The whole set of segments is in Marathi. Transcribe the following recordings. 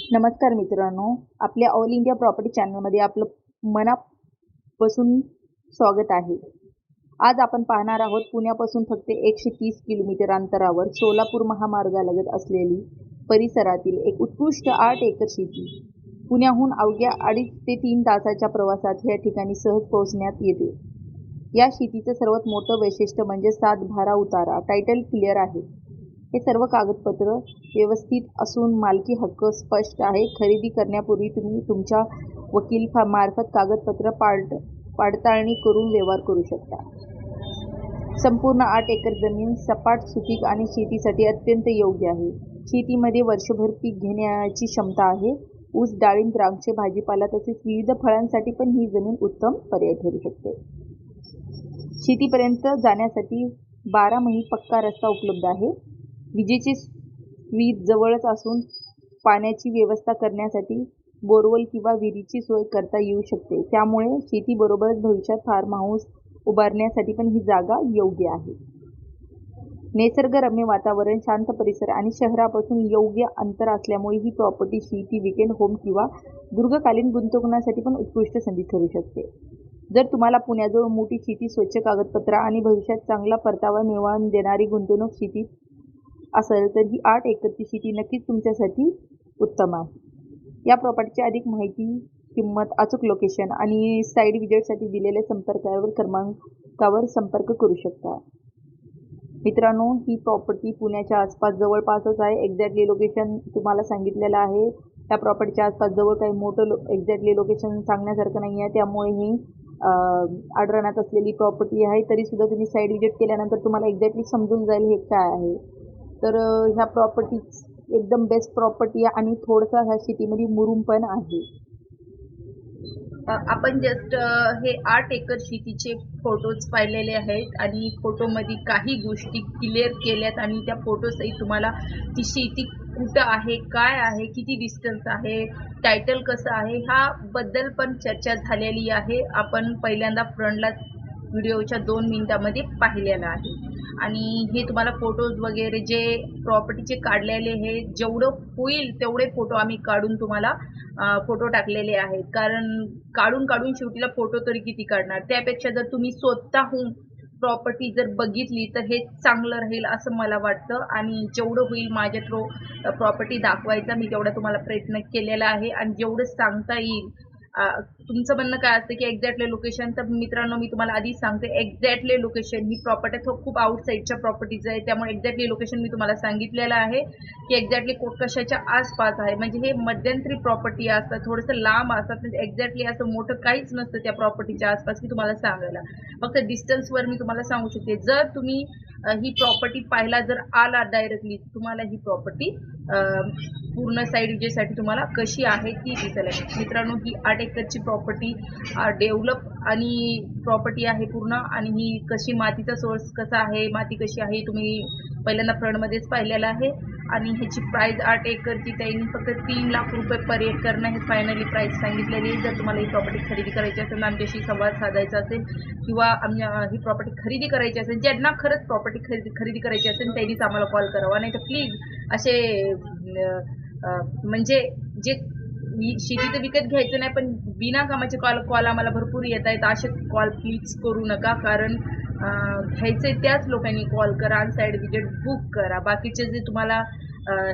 नमस्कार मित्रांनो, आपल्या ऑल इंडिया प्रॉपर्टी चॅनलमध्ये आपलं मनापासून स्वागत आहे. आज आपण पाहणार आहोत पुण्यापासून फक्त 130 किलोमीटर अंतरावर सोलापूर महामार्गालगत असलेली परिसरातील एक उत्कृष्ट 8 एकर शेती. पुण्याहून अवघ्या 2.5 ते 3 तासाच्या प्रवासात या ठिकाणी सहज पोहोचण्यात येते. या शेतीचं सर्वात मोठं वैशिष्ट्य म्हणजे 7 भारा उतारा, टायटल क्लिअर आहे. हे सर्व कागदपत्र व्यवस्थित असून मालकी हक्क स्पष्ट आहे. खरेदी करण्यापूर्वी तुम्ही तुमच्या वकील मार्फत कागदपत्र पडताळणी करून व्यवहार करू शकता. संपूर्ण 8 एकर जमीन सपाट, सुपीक आणि शेतीसाठी अत्यंत योग्य आहे. शेतीमध्ये वर्षभर पीक घेण्याची क्षमता आहे. ऊस, डाळिंब, द्राक्षे, भाजीपाला तसेच विविध फळांसाठी पण ही जमीन उत्तम पर्याय ठरू शकते. शेतीपर्यंत जाण्यासाठी 12 महिने पक्का रस्ता उपलब्ध आहे. विजेची वीज जवळच असून पाण्याची व्यवस्था करण्यासाठी बोरवेल किंवा विहिरीची सोय करता येऊ शकते. त्यामुळे शेतीबरोबरच भविष्यात फार्म हाऊस उभारण्यासाठी पण ही जागा योग्य आहे. निसर्गरम्य वातावरण, शांत परिसर आणि शहरापासून योग्य अंतर असल्यामुळे ही प्रॉपर्टी शेती, वीकेंड होम किंवा दीर्घकालीन गुंतवणुकीसाठी पण उत्कृष्ट संधी ठरू शकते. जर तुम्हाला पुण्याजवळ मोठी शेती, स्वच्छ कागदपत्र आणि भविष्यात चांगला परतावा मिळवून देणारी गुंतवणूक शेतीत असेल तर ही 8 एकरची शेती नक्कीच तुमच्यासाठी उत्तम आहे. या प्रॉपर्टीची अधिक माहिती, किंमत, अचूक लोकेशन आणि साईड विजिटसाठी दिलेल्या क्रमांकावर संपर्क करू शकता. मित्रांनो, ही प्रॉपर्टी पुण्याच्या आसपास जवळपासच आहे. एक्झॅक्टली लोकेशन तुम्हाला सांगितलेलं आहे. त्या प्रॉपर्टीच्या आसपास जवळ काही मोठं एक्झॅक्टली लोकेशन सांगण्यासारखं नाही आहे. त्यामुळे ही आढळण्यात असलेली प्रॉपर्टी आहे. तरीसुद्धा तुम्ही साईड विजिट केल्यानंतर तुम्हाला एक्झॅक्टली समजून जाईल हे काय आहे. तर ह्या प्रॉपर्टी एकदम बेस्ट प्रॉपर्टी आहे आणि थोडंसं ह्या शेतीमध्ये मुरुम पण आहे. आपण जस्ट हे 8 एकर शेतीचे फोटोज पाहिलेले आहेत आणि फोटोमध्ये काही गोष्टी क्लिअर केल्यात आणि त्या फोटोसहित तुम्हाला ती शेती कुठं आहे, काय आहे, किती डिस्टन्स आहे, टायटल कसं आहे, ह्या बद्दल पण चर्चा झालेली आहे. आपण पहिल्यांदा फ्रंटला व्हिडिओच्या 2 मिनिटामध्ये पाहिलेलं आहे आणि हे तुम्हाला फोटोज वगैरे जे प्रॉपर्टीचे काढलेले हे जेवढं होईल तेवढे फोटो आम्ही काढून तुम्हाला फोटो टाकलेले आहेत. कारण काढून शेवटीला फोटो तरी किती काढणार. त्यापेक्षा जर तुम्ही स्वतःहून प्रॉपर्टी जर बघितली तर हे चांगलं राहील असं मला वाटतं आणि जेवढं होईल माझ्या थ्रू प्रॉपर्टी दाखवायचा मी तेवढा तुम्हाला प्रयत्न केलेला आहे आणि जेवढं सांगता येईल. तुमचं म्हणणं काय असतं की एक्झॅक्टली लोकेशन, तर मित्रांनो मी तुम्हाला आधीच सांगते एक्झॅक्टली लोकेशन ही प्रॉपर्टी खूप आउटसाईडच्या प्रॉपर्टीज आहे. त्यामुळे एक्झॅक्टली लोकेशन मी तुम्हाला सांगितलेलं आहे की एक्झॅक्टली कशाच्या आसपास आहे. म्हणजे हे मध्यंतरी प्रॉपर्टी असतात, थोडंसं लांब असतात. म्हणजे एक्झॅक्टली असं मोठं काहीच नसतं त्या प्रॉपर्टीच्या आसपास मी तुम्हाला सांगायला. फक्त डिस्टन्सवर मी तुम्हाला सांगू शकते. जर तुम्ही ही प्रॉपर्टी पाहायला जर आला डायरेक्टली तुम्हाला ही प्रॉपर्टी पूर्ण साईड विजेसाठी तुम्हाला कशी आहे ती दिसेल. मित्रांनो, ही 8 एकरची प्रॉपर्टी डेव्हलप आणि प्रॉपर्टी आहे पूर्ण आणि ही कशी मातीचा सोर्स कसा आहे, माती कशी आहे तुम्ही पहिल्यांदा फ्रंटमध्येच पाहिलेलं आहे आणि ह्याची प्राइस 8 एकरची त्यांनी फक्त 3 लाख रुपये पर एकर हे फायनली प्राइस सांगितलेली आहे. जर तुम्हाला ही प्रॉपर्टी खरेदी करायची असेल, आमच्याशी संवाद साधायचा असेल किंवा ही प्रॉपर्टी खरेदी करायची असेल, ज्यांना खरंच प्रॉपर्टी खरेदी करायची असेल त्यांनीच आम्हाला कॉल करावा. नाही तर प्लीज असे म्हणजे जे शेतीचं विकत घ्यायचं नाही पण बिना कामाचे कॉल आम्हाला भरपूर येत आहेत. असे कॉल प्लीज करू नका. कारण घ्यायचे त्याच लोकांनी कॉल करा आणि साईड विजिट बुक करा. बाकीचे जे तुम्हाला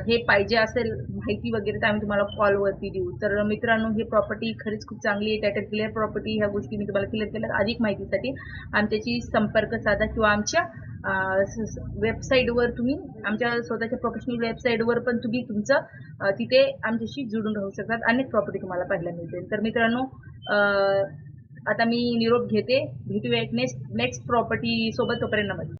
हे पाहिजे असेल माहिती वगैरे तर आम्ही तुम्हाला कॉलवरती देऊ. तर मित्रांनो, ही प्रॉपर्टी खरीच खूप चांगली आहे. टायटल क्लिअर प्रॉपर्टी, ह्या गोष्टी मी तुम्हाला क्लिअर केल्या. अधिक माहितीसाठी आमच्याशी संपर्क साधा किंवा आमच्या वेबसाईटवर तुम्ही आमच्या स्वतःच्या प्रोफेशनल वेबसाईटवर पण तुम्ही तुमचं तिथे आमच्याशी जोडून राहू शकतात. अनेक प्रॉपर्टी तुम्हाला पाहायला मिळतील. तर मित्रांनो, आता मी निरोप घेते. भेटूया एक नेक्स्ट प्रॉपर्टी सोबत. तोपर्यंत नमस्कार.